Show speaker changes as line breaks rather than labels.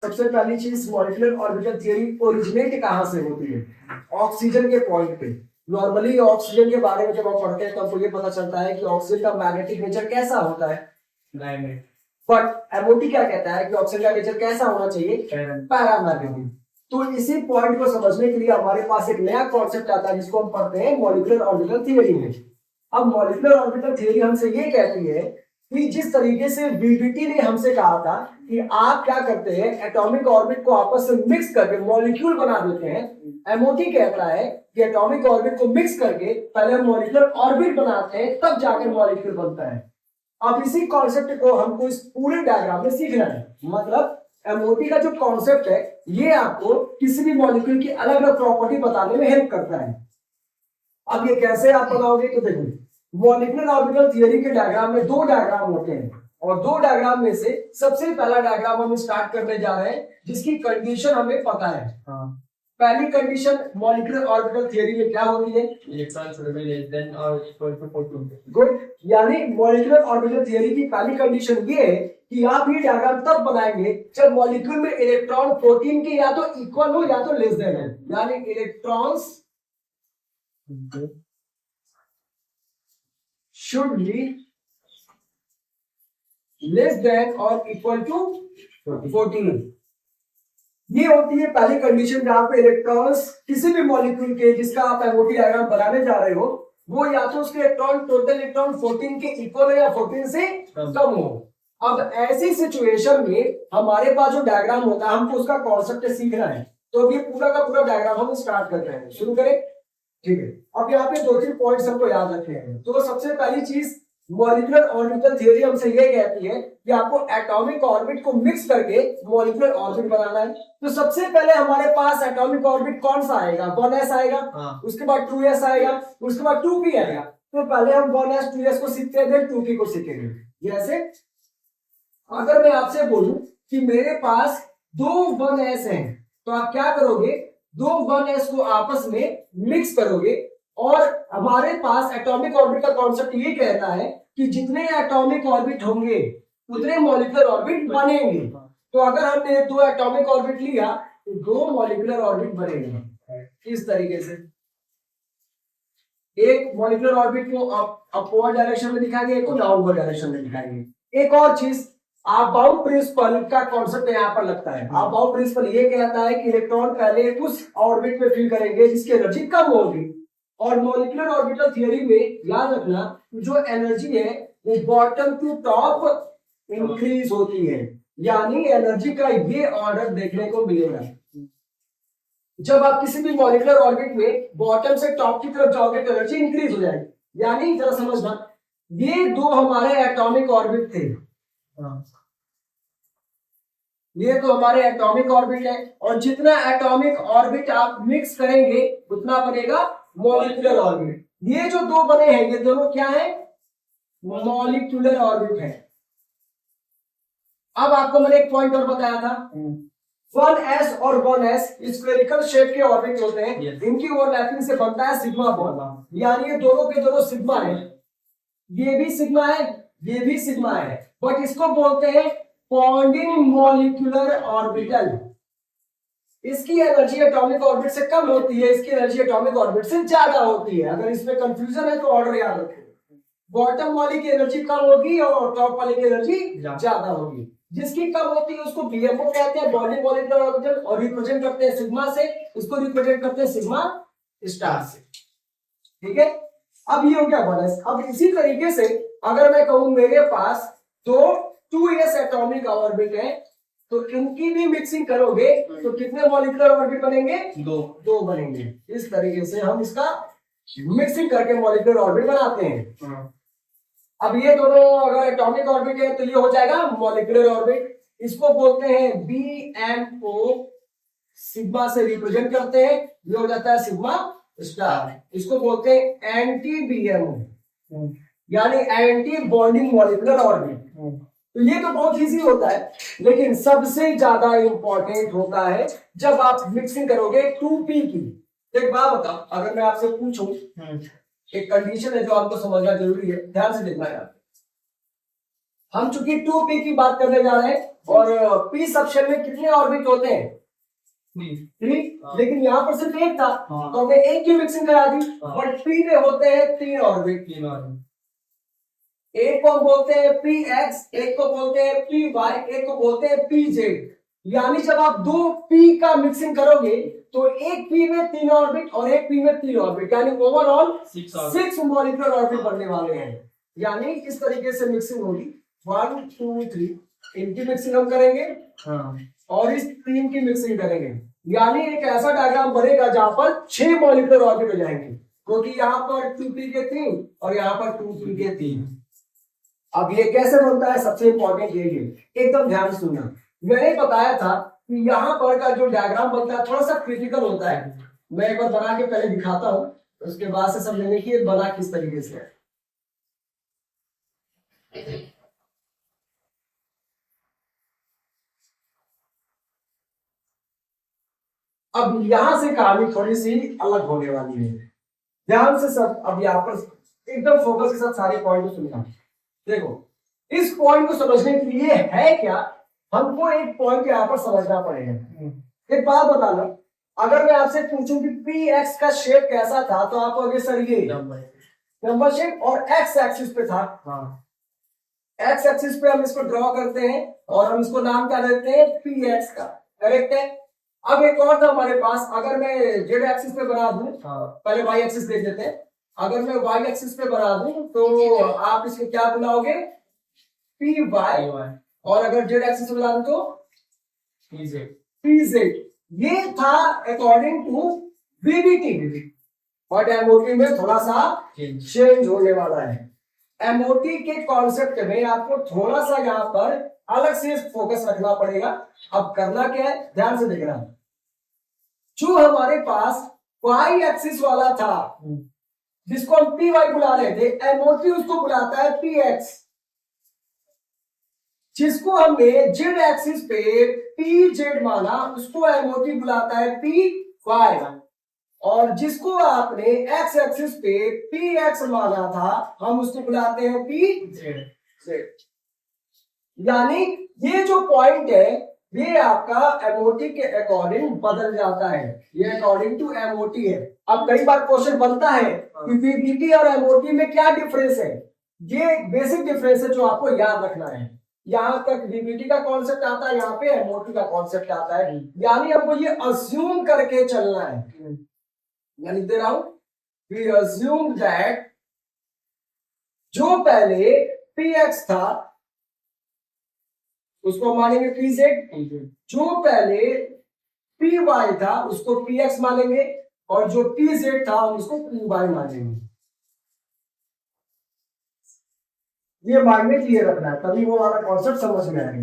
सबसे पहली चीज मॉलिक्यूलर ऑर्बिटल थियरी ओरिजिनेट कहाँ से होती है? ऑक्सीजन के पॉइंट पे। नॉर्मली ऑक्सीजन के बारे में जब हम पढ़ते हैं तो हमको ये पता चलता है कि ऑक्सीजन का मैग्नेटिक नेचर कैसा होता है, बट एमओटी क्या कहता है कि ऑक्सीजन का नेचर कैसा होना चाहिए? पैरामैग्नेटिक। तो इसी पॉइंट को समझने के लिए हमारे पास एक नया कॉन्सेप्ट आता है जिसको हम पढ़ते हैं मॉलिक्यूलर ऑर्बिटल थियरी में। अब मॉलिक्यूलर ऑर्बिटल थियरी हमसे ये कहती है कि जिस तरीके से वीडीटी ने हमसे कहा था कि आप क्या करते हैं, एटॉमिक ऑर्बिट को आपस में मिक्स करके मॉलिक्यूल बना देते हैं। एमओटी कहता है कि एटॉमिक ऑर्बिट को मिक्स करके पहले हम मॉलिक्यूलर ऑर्बिट बनाते हैं, तब जाकर मॉलिक्यूल बनता है। अब इसी कॉन्सेप्ट को हमको इस पूरे डायग्राम में सीखना है। मतलब एमओटी का जो कॉन्सेप्ट है ये आपको किसी भी मॉलिक्यूल की अलग अलग प्रॉपर्टी बताने में हेल्प करता है। अब ये कैसे आप बनाओगे? तो देखो, मॉलिक्यूलर ऑर्बिटल थियरी के डायग्राम में दो डायग्राम होते हैं और दो डायग्राम में से सबसे पहला डायग्राम हम स्टार्ट करने जा रहे हैं जिसकी कंडीशन हमें पता है। पहली कंडीशन मॉलिक्यूलर ऑर्बिटल थियरी में क्या होती है? Electron should be less than और इक्वल टू 14। गुड। यानी मॉलिक्यूलर ऑर्बिटल थियरी की पहली कंडीशन ये है कि आप ये डायग्राम तब बनाएंगे जब मॉलिक्यूल में इलेक्ट्रॉन प्रोटीन के या तो इक्वल हो या तो लेस देन हो। यानी electrons should be less than or equal to 14। ये होती है पहली कंडीशन जहां पे इलेक्ट्रॉन्स किसी भी मॉलिक्यूल के जिसका आप एमओटी डायग्राम बनाने जा रहे हो वो या तो उसके इलेक्ट्रॉन टोटल इलेक्ट्रॉन 14 के इक्वल हो या 14 से कम हो। अब ऐसी सिचुएशन में हमारे पास जो डायग्राम होता है हमको उसका कॉन्सेप्ट सीखना है। तो ये पूरा का पूरा डायग्राम हम स्टार्ट करते हैं। शुरू करें? ठीक है। अब यहाँ पे दो तीन पॉइंट्स हमको याद रखने हैं। तो सबसे पहली चीज मॉलिक्यूलर ऑर्बिटल थ्योरी हमसे ये कहती है कि आपको एटॉमिक ऑर्बिट को मिक्स करके मॉलिक्यूलर ऑर्बिट बनाना है। तो सबसे पहले हमारे पास एटॉमिक ऑर्बिट कौन सा आएगा? 1s आएगा, उसके बाद 2s आएगा, उसके बाद 2p आएगा। तो पहले हम 1s 2s को सीखते हैं, 2p को सीखेंगे। जैसे अगर मैं आपसे बोलूं कि मेरे पास दो 1s हैं तो आप क्या करोगे? दो 1s को आपस में मिक्स करोगे और हमारे पास एटॉमिक ऑर्बिट का कॉन्सेप्ट ये कहता है कि जितने एटॉमिक ऑर्बिट होंगे उतने मॉलिक्यूलर ऑर्बिट बनेंगे। तो अगर हमने दो एटॉमिक ऑर्बिट लिया तो दो मॉलिक्यूलर ऑर्बिट बनेंगे इस तरीके से। एक मॉलिक्यूलर ऑर्बिट को अपवर्ड डायरेक्शन में दिखाएंगे, एक को डाउनवर्ड डायरेक्शन में दिखाएंगे। एक और चीज अबाउट प्रिंसिपल का कॉन्सेप्ट यहाँ पर लगता है। अबाउट प्रिंसिपल ये कहता है कि इलेक्ट्रॉन पहले उस ऑर्बिट में फिल करेंगे जिसकी एनर्जी कम होगी। और मॉलिक्यूलर ऑर्बिटल थियरी में याद रखना जो एनर्जी है वो बॉटम टू टॉप इंक्रीज होती है। यानी एनर्जी का ये ऑर्डर देखने को मिलेगा। जब आप किसी भी मॉलिक्यूलर ऑर्बिट में बॉटम से टॉप की तरफ जाओगे तो एनर्जी इंक्रीज हो जाएगी। यानी जरा समझना, ये दो हमारे एटॉमिक ऑर्बिट थे, ये तो हमारे एटॉमिक ऑर्बिट है और जितना एटॉमिक ऑर्बिट आप मिक्स करेंगे उतना बनेगा मॉलिक्यूलर ऑर्बिट। ये जो दो बने हैं ये दोनों क्या है? मॉलिक्यूलर ऑर्बिट है। अब आपको मैंने एक पॉइंट और बताया था, 1s और 1s स्फेरिकल शेप के ऑर्बिट होते हैं। इनकी ओवरलैपिंग से बनता है सिग्मा बॉन्ड। यानी ये दोनों के दोनों सिग्मा है, ये भी सिग्मा है, ये भी सिग्मा है, बट इसको बोलते हैं बॉन्डिंग मॉलिक्यूलर ऑर्बिटल। इसकी एनर्जी एटॉमिक ऑर्बिट से कम होती है, इसकी एनर्जी एटॉमिक ऑर्बिट से ज्यादा होती है। अगर इसमें कंफ्यूजन है तो ऑर्डर याद रखें। बॉटम वाली की एनर्जी कम होगी और टॉप वाली की एनर्जी ज्यादा होगी। जिसकी कम होती है उसको बीएमओ कहते हैं, बॉन्डिंग मॉलिक्यूलर ऑर्बिटल, और रिप्रेजेंट करते हैं सिग्मा से, उसको रिप्रेजेंट करते हैं सिग्मा स्टार से। ठीक है। अब ये हो गया 1s। अब इसी तरीके से अगर मैं कहूं मेरे पास तो 2s एटॉमिक ऑर्बिट है तो इनकी भी मिक्सिंग करोगे तो कितने मॉलिक्यूलर ऑर्बिट बनेंगे? दो बनेंगे। इस तरीके से हम इसका मिक्सिंग करके मॉलिक्यूलर ऑर्बिट बनाते हैं। अब ये दोनों अगर एटॉमिक ऑर्बिट है तो ये हो जाएगा मॉलिक्यूलर ऑर्बिट। इसको बोलते हैं बीएमओ, सिग्मा से रिप्रेजेंट करते हैं, ये हो जाता है सिग्मा स्टार। इसको बोलते हैं एंटी बीएमओ यानी एंटी बॉन्डिंग मॉलिक्यूलर ऑर्बिट। तो ये तो बहुत इजी होता है, लेकिन सबसे ज्यादा इंपॉर्टेंट होता है जब आप मिक्सिंग करोगे 2p की। एक बात बताओ, अगर मैं आपसे पूछूं, एक कंडीशन है जो आपको समझना जरूरी है, ध्यान से देखना यार। हम चूंकि 2p की बात करने जा रहे हैं और p सबशेल में कितने ऑर्बिट होते हैं? 3। लेकिन यहाँ पर सिर्फ एक था, तो हमने एक की मिक्सिंग करा दी। बट p में होते हैं 3 ऑर्बिट। एक को बोलते हैं px, एक को बोलते हैं py, एक को बोलते हैं pz। यानी जब आप 2 p का मिक्सिंग करोगे तो एक p में 3 ऑर्बिट और एक p में 3 ऑर्बिट, यानी ओवरऑल 6 मॉलिक्यूलर ऑर्बिट बनने वाले हैं। यानी इस तरीके से मिक्सिंग होगी 1 2 3, इनकी मिक्सिंग हम करेंगे और इस 3 की मिक्सिंग करेंगे। यानी एक ऐसा डायग्राम बनेगा जहां पर 6 मॉलिक्यूलर ऑर्बिट हो जाएंगे, क्योंकि यहाँ पर 2p के 3 और यहाँ पर 2p के 3। अब ये कैसे बनता है, सबसे इंपॉर्टेंट ये एकदम ध्यान सुनना। मैंने बताया था कि यहाँ पर का जो डायग्राम बनता है थोड़ा सा क्रिटिकल होता है। मैं एक बार बना के पहले दिखाता हूं, उसके बाद से समझेंगे कि ये बना किस तरीके से है। अब यहां से कहानी थोड़ी सी अलग होने वाली है। ध्यान से सब अब यहाँ पर एकदम फोकस के साथ सारे पॉइंट को सुनना। देखो, इस पॉइंट को समझने के लिए है क्या, हमको एक पॉइंट यहाँ पर समझना पड़ेगा। एक बात बताना, अगर मैं आपसे पूछूं कि px का शेप कैसा था तो आप कहोगे सर ये नंबर शेप और x एक्सिस पे था। x एक्सिस पे हम इसको ड्रॉ करते हैं और हम इसको नाम क्या देते हैं, px का। करेक्ट है। अब एक और था हमारे पास, अगर मैं z एक्सिस पे बना दूं, पहले y एक्सिस देख लेते हैं। अगर मैं y एक्सिस पे बना दूं तो आप इसको क्या बुलाओगे, py, और अगर z एक्सिस पे बना दूं तो pz। ये था according to VBT, but MOT में थोड़ा सा चेंज होने वाला है। एमओटी के कॉन्सेप्ट में आपको थोड़ा सा यहाँ पर अलग से फोकस रखना पड़ेगा। अब करना क्या है, ध्यान से देखना। जो हमारे पास y एक्सिस वाला था जिसको हम py बुला रहे थे, एमओटी उसको बुलाता है px। जिसको हमने z एक्सिस पे pz माना उसको एमओटी बुलाता है py, और जिसको आपने x एक्सिस पे px माना था हम उसको बुलाते हैं pz। यानी ये जो पॉइंट है ये आपका एमओटी के अकॉर्डिंग बदल जाता है, ये अकॉर्डिंग टू एमओटी है। अब कई बार क्वेश्चन बनता है कि VBT और एमओटी में क्या डिफरेंस है। ये बेसिक डिफरेंस है जो आपको याद रखना है। यहां तक VBT का कॉन्सेप्ट आता है, यहाँ पे एमओटी का कॉन्सेप्ट आता है। यानी हमको ये अज्यूम करके चलना है। मैं लिख दे रहा हूं, वी अज्यूम दैट जो पहले px था उसको मानेंगे pz, जो पहले py था उसको px मानेंगे, और जो pz था हम उसको py मानेंगे। ये माइंड में क्लियर रखना है, तभी वो हमारा कॉन्सेप्ट समझ में आएगा।